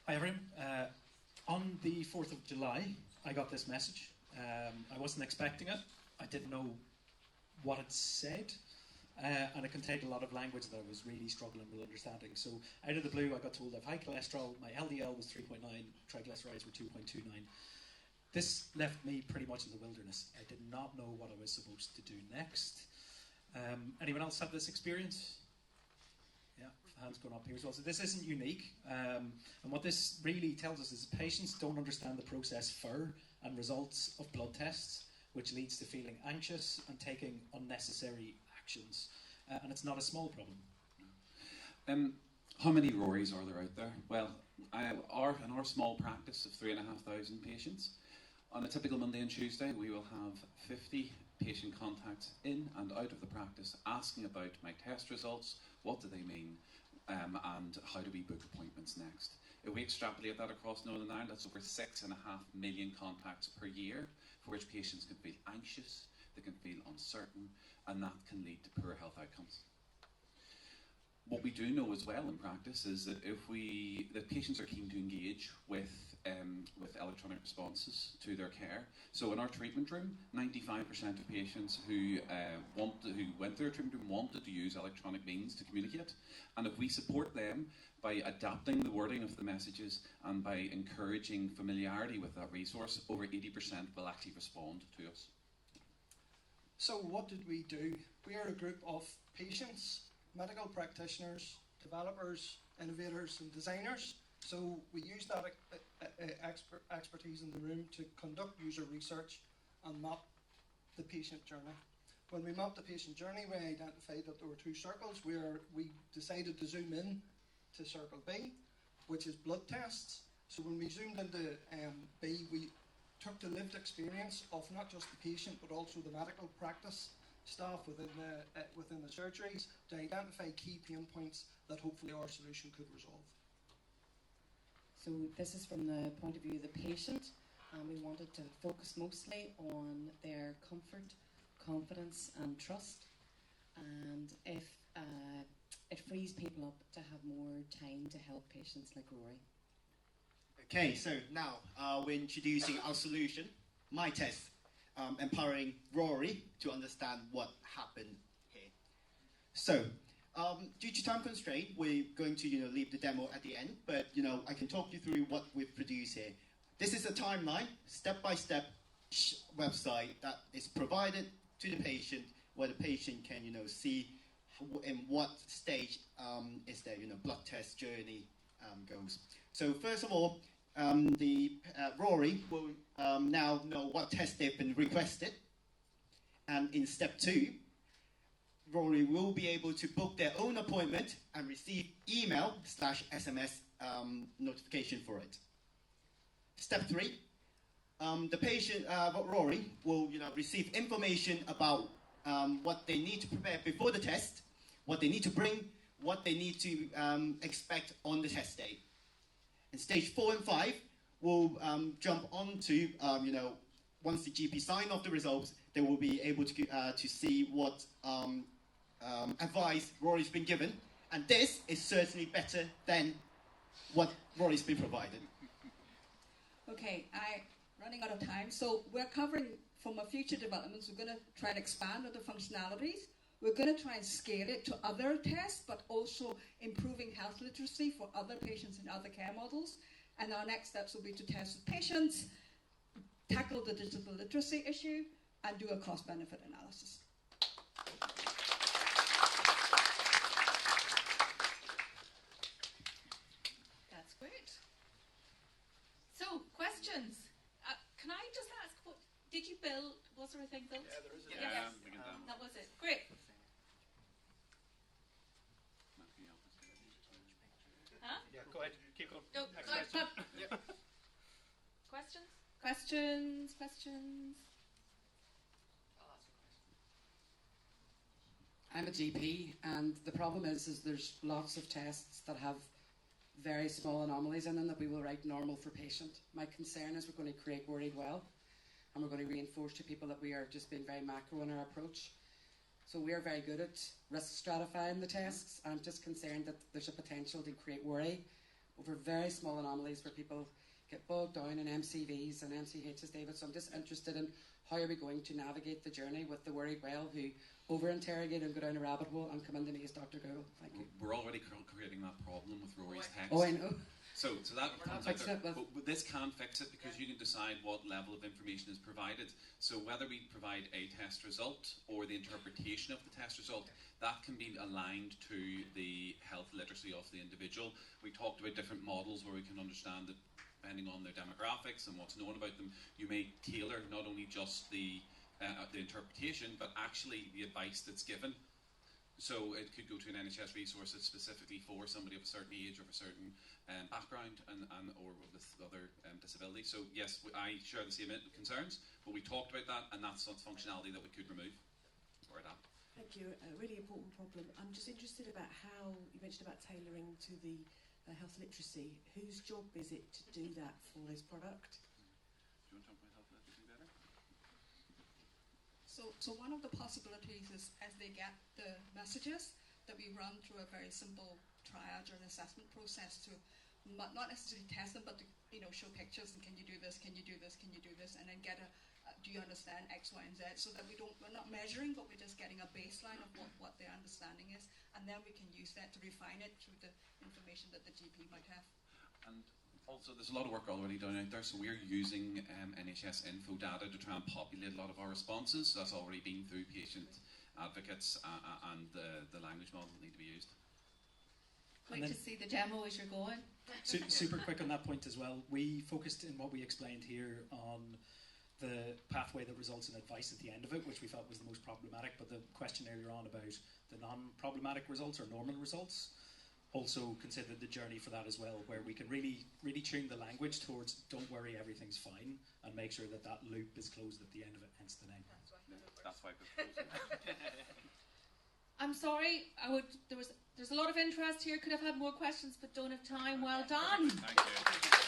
Hi everyone. On the 4th of July, I got this message. I wasn't expecting it. I didn't know what it said. And it contained a lot of language that I was really struggling with understanding. So out of the blue, I got told I have high cholesterol. My LDL was 3.9, triglycerides were 2.29. This left me pretty much in the wilderness. I did not know what I was supposed to do next. Anyone else have this experience? Yeah, hands going up here as well. So this isn't unique. And what this really tells us is patients don't understand the process for and results of blood tests, which leads to feeling anxious and taking unnecessary actions. And it's not a small problem. How many Rorys are there out there? Well, in our small practice of 3,500 patients, on a typical Monday and Tuesday, we will have 50 patient contacts in and out of the practice asking about my test results, what do they mean, and how do we book appointments next. If we extrapolate that across Northern Ireland, that's over 6.5 million contacts per year, for which patients can feel anxious, they can feel uncertain, and that can lead to poor health outcomes. What we do know as well in practice is that that patients are keen to engage with electronic responses to their care. So in our treatment room, 95% of patients who went through a treatment room wanted to use electronic means to communicate. And if we support them by adapting the wording of the messages and by encouraging familiarity with that resource, over 80% will actually respond to us. So what did we do? We are a group of patients, medical practitioners, developers, innovators and designers. So we used that expertise in the room to conduct user research and map the patient journey. When we mapped the patient journey, we identified that there were two circles where we decided to zoom in to circle B, which is blood tests. So when we zoomed into B, we took the lived experience of not just the patient but also the medical practice staff within the surgeries to identify key pain points that hopefully our solution could resolve. So this is from the point of view of the patient, and we wanted to focus mostly on their comfort, confidence and trust, and if it frees people up to have more time to help patients like Rory. Okay, so now we're introducing our solution, My Test, empowering Rory to understand what happened here. So, due to time constraint, we're going to leave the demo at the end, but I can talk you through what we've produced here. This is a timeline, step-by-step website that is provided to the patient, where the patient can see in what stage is their blood test journey goes. So first of all, the Rory will now know what test they've been requested, and in step 2, Rory will be able to book their own appointment and receive email/SMS notification for it. Step 3, the patient, Rory, will receive information about what they need to prepare before the test, what they need to bring, what they need to expect on the test day. In stage 4 and 5, we'll jump on to, once the GP sign off the results, they will be able to see what advice Rory's been given. And this is certainly better than what Rory's been provided. Okay, I'm running out of time. So we're covering from our future developments. We're going to try and expand on the functionalities. We're going to try and scale it to other tests, but also improving health literacy for other patients in other care models. And our next steps will be to test with patients, tackle the digital literacy issue, and do a cost-benefit analysis. That's great. So, questions? Can I just ask, did you build, was there a thing built? Yeah, there is. Yes. That was it. Great. Huh? Yeah, go ahead. Keep going. No, Next go question. Yep. Questions? Questions? I'm a GP, and the problem is there's lots of tests that have very small anomalies in them that we will write normal for patient. My concern is we're going to create worried well, and we're going to reinforce to people that we are just being very macro in our approach. So we are very good at risk stratifying the tests. I'm just concerned that there's a potential to create worry over very small anomalies where people get bogged down in MCVs and MCHs, David. So I'm just interested in how are we going to navigate the journey with the worried well who over-interrogate and go down a rabbit hole and come into me as Dr. Google. Thank you. We're already creating that problem with Rory's text. Oh, I know. So that comes out there. But this can fix it because you can decide what level of information is provided. So whether we provide a test result or the interpretation of the test result, that can be aligned to the health literacy of the individual. We talked about different models where we can understand that depending on their demographics and what's known about them, you may tailor not only just the interpretation, but actually the advice that's given. So it could go to an NHS resource that's specifically for somebody of a certain age or of a certain background and or with other disabilities. So yes, I share the same concerns, but we talked about that, and that's functionality that we could remove or adapt. Thank you. A really important problem. I'm just interested about how you mentioned about tailoring to the health literacy. Whose job is it to do that for this product? Do you want to talk about health literacy better? So one of the possibilities is as they get the messages that we run through a very simple triage or an assessment process to not necessarily test them, but to show pictures and can you do this, can you do this, can you do this, and then get do you understand X, Y, and Z, so that we're not measuring, but we're just getting a baseline of what their understanding is, and then we can use that to refine it through the information that the GP might have. And also, there's a lot of work already done out there, so we're using NHS info data to try and populate a lot of our responses. So that's already been through patient advocates and the language model need to be used. Wait to see the demo as you're going. Super quick on that point as well. We focused in what we explained here on the pathway that results in advice at the end of it, which we felt was the most problematic, but the question earlier on about the non-problematic results or normal results also considered the journey for that as well, where we can really tune the language towards don't worry, everything's fine, and make sure that that loop is closed at the end of it, hence the name. That's why I'm sorry, there's a lot of interest here, could have had more questions but don't have time. Well done. Thank you.